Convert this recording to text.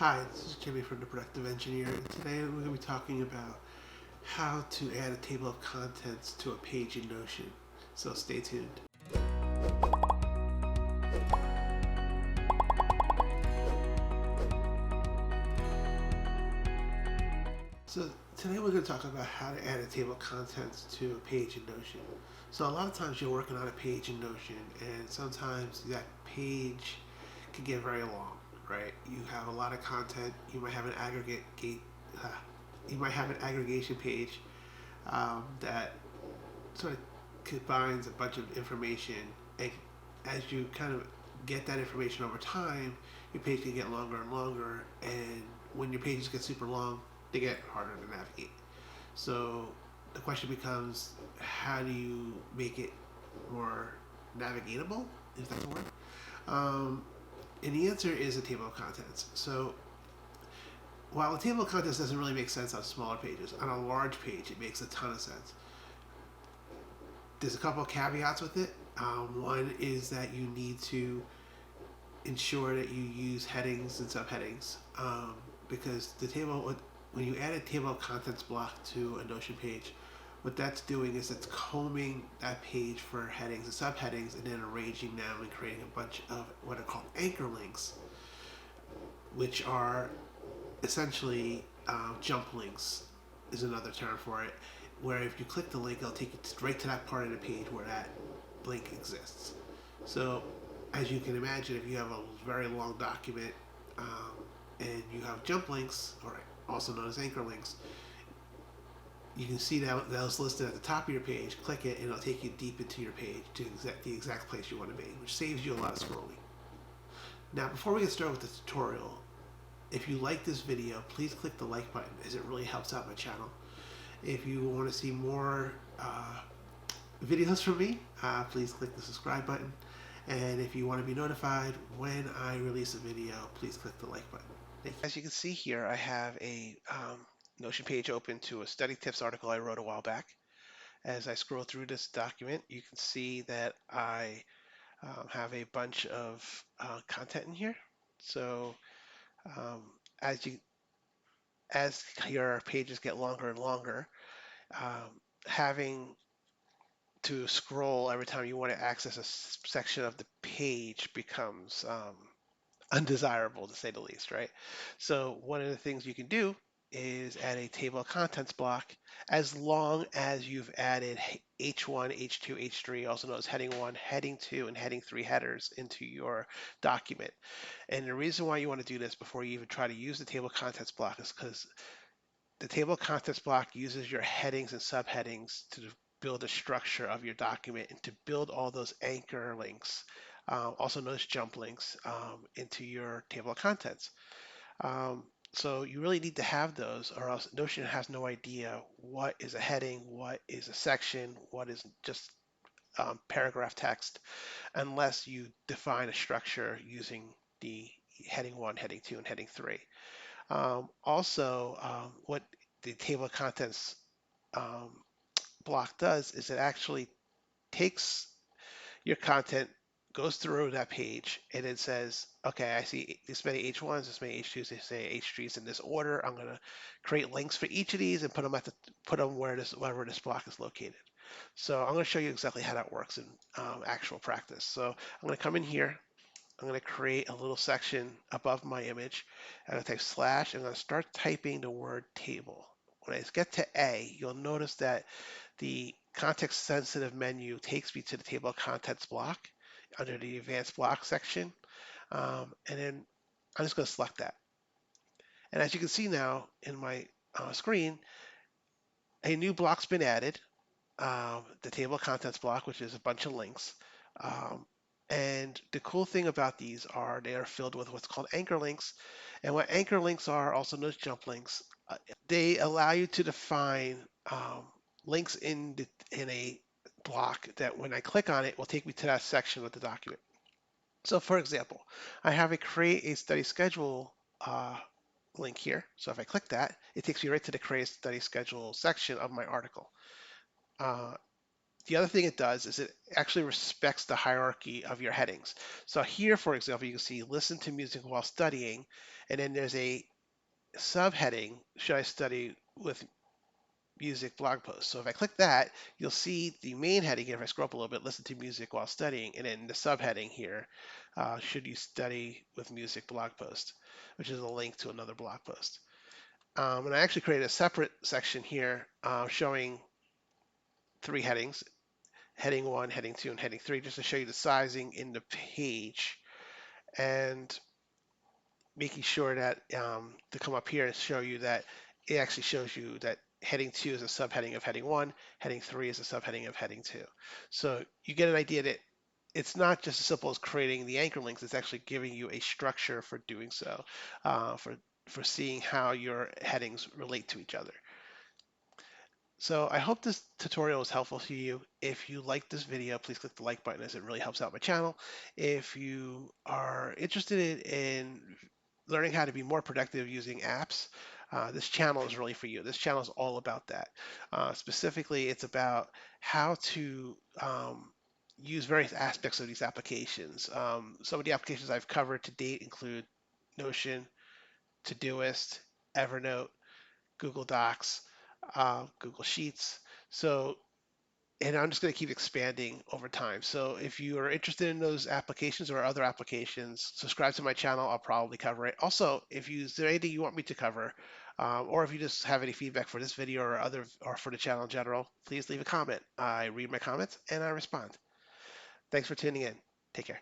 Hi, this is Jimmy from The Productive Engineer, and today we're going to be talking about how to add a table of contents to a page in Notion. So stay tuned. So today we're going to talk about how to add a table of contents to a page in Notion. So a lot of times you're working on a page in Notion, and sometimes that page can get very long, right? You have a lot of content. You might have an uh, you might have an aggregation page that sort of combines a bunch of information, and as you kind of get that information over time, your page can get longer and longer, and when your pages get super long, they get harder to navigate. So the question becomes, how do you make it more navigatable? Is that the word? Um, and the answer is a table of contents. So while a table of contents doesn't really make sense on smaller pages, on a large page it makes a ton of sense. There's a couple of caveats with it. One is that you need to ensure that you use headings and subheadings, because when you add a table of contents block to a Notion page, what that's doing is it's combing that page for headings and subheadings and then arranging them and creating a bunch of what are called anchor links, which are essentially jump links, is another term for it, where if you click the link, it'll take you straight to that part of the page where that link exists. So, as you can imagine, if you have a very long document and you have jump links, or also known as anchor links, you can see that those listed at the top of your page. Click it, and it'll take you deep into your page to the exact place you want to be, which saves you a lot of scrolling. Now, before we get started with the tutorial, if you like this video, please click the like button, as it really helps out my channel. If you want to see more videos from me, please click the subscribe button. And if you want to be notified when I release a video, please click the like button. Thank you. As you can see here, I have a Notion page open to a study tips article I wrote a while back. As I scroll through this document, you can see that I have a bunch of content in here. So um, as you as your pages get longer and longer, having to scroll every time you want to access a section of the page becomes undesirable, to say the least, right? So one of the things you can do is add a table of contents block as long as you've added H1, H2, H3, also known as heading 1, heading 2, and heading 3 headers into your document. And the reason why you want to do this before you even try to use the table of contents block is because the table of contents block uses your headings and subheadings to build a structure of your document and to build all those anchor links, also known as jump links, into your table of contents. Um, so you really need to have those, or else Notion has no idea what is a heading, what is a section, what is just paragraph text, unless you define a structure using the heading 1, heading 2, and heading 3. What the table of contents um, block does is it actually takes your content, goes through that page, and it says, okay, I see this many H1s, this many H2s, this many H3s in this order. I'm going to create links for each of these and put them wherever this block is located. So I'm going to show you exactly how that works in actual practice. So I'm going to come in here. I'm going to create a little section above my image. I'm going to type slash. I'm going to start typing the word table. When I get to A, you'll notice that the context sensitive menu takes me to the table of contents block under the advanced block section. And then I'm just going to select that. And as you can see now in my screen, a new block's been added, the table of contents block, which is a bunch of links. And the cool thing about these are they are filled with what's called anchor links. And what anchor links are, also known as jump links, they allow you to define links in a block that when I click on it will take me to that section of the document. So for example, I have a create a study schedule link here. So if I click that, it takes me right to the create study schedule section of my article. Uh, The other thing it does is it actually respects the hierarchy of your headings. So here, for example, you can see listen to music while studying, and then there's a subheading, should I study with music blog post. So if I click that, you'll see the main heading here. If I scroll up a little bit, listen to music while studying, and then the subheading here, should you study with music blog post, which is a link to another blog post. And I actually created a separate section here showing three headings, heading one, heading two, and heading three, just to show you the sizing in the page and making sure that to come up here and show you that it actually shows you that heading two is a subheading of heading one, heading three is a subheading of heading two. So you get an idea that it's not just as simple as creating the anchor links, it's actually giving you a structure for doing so, for seeing how your headings relate to each other. So I hope this tutorial was helpful to you. If you like this video, please click the like button as it really helps out my channel. If you are interested in learning how to be more productive using apps, this channel is really for you. This channel is all about that. Specifically, it's about how to use various aspects of these applications. Some of the applications I've covered to date include Notion, Todoist, Evernote, Google Docs, Google Sheets. So, and I'm just going to keep expanding over time. So if you are interested in those applications or other applications, subscribe to my channel. I'll probably cover it. Also, if you, is there anything you want me to cover, or if you just have any feedback for this video or other, or for the channel in general, please leave a comment. I read my comments and I respond. Thanks for tuning in. Take care.